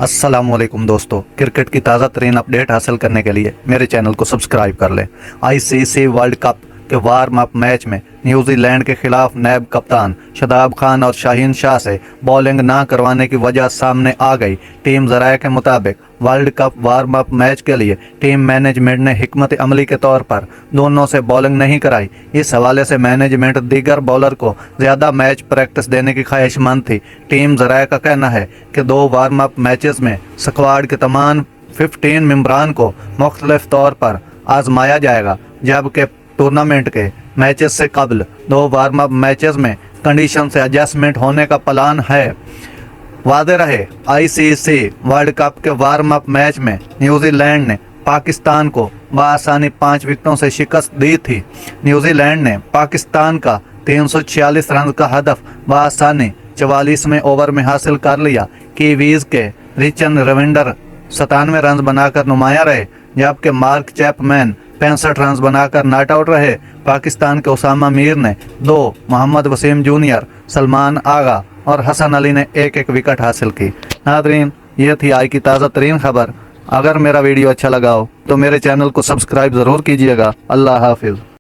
अस्सलाम वालेकुम दोस्तों, क्रिकेट की ताज़ा तरीन अपडेट हासिल करने के लिए मेरे चैनल को सब्सक्राइब कर लें। आईसीसी वर्ल्ड कप के वार्म अप मैच में न्यूजीलैंड के खिलाफ नैब कप्तान शादाब खान और शाहीन शाह से बॉलिंग ना करवाने की वजह सामने आ गई। टीम ज़राए के मुताबिक world cup warm up match के लिए टीम मैनेजमेंट ने हिकमत अमली के तौर पर दोनों से बॉलिंग नहीं कराई। इस हवाले से मैनेजमेंट दीगर बॉलर को ज़्यादा मैच प्रैक्टिस देने की ख्वाहिशमंद थी। टीम ज़राए का कहना है कि 2 वार्म अप मैचेस में स्क्वाड के तमाम 15 मेंबरान को मुख्तलिफ तौर पर आजमाया जाएगा, जबकि टूर्नामेंट के मैचेस से कबल 2 वार्म अप मैचेस में कंडीशन से एडजस्टमेंट होने का प्लान है। वादे रहे, आईसीसी वर्ल्ड कप के वार्म अप मैच में न्यूजीलैंड ने पाकिस्तान को बआसानी 5 विकेटों से शिकस्त दी थी। न्यूजीलैंड ने पाकिस्तान का 346 रन का हदफ बआसानी 44वें ओवर में हासिल कर लिया। कीवीज के रिचन रविंडर 97 रन बनाकर नुमाया रहे, जबकि मार्क चैपमैन 65 रन बनाकर नॉट आउट रहे। पाकिस्तान के उसामा मीर ने 2, मोहम्मद वसीम जूनियर, सलमान आगा और हसन अली ने 1-1 विकेट हासिल की। नादरीन, ये थी आज की ताज़ा तरीन खबर। अगर मेरा वीडियो अच्छा लगा हो तो मेरे चैनल को सब्सक्राइब ज़रूर कीजिएगा। अल्लाह हाफिज़।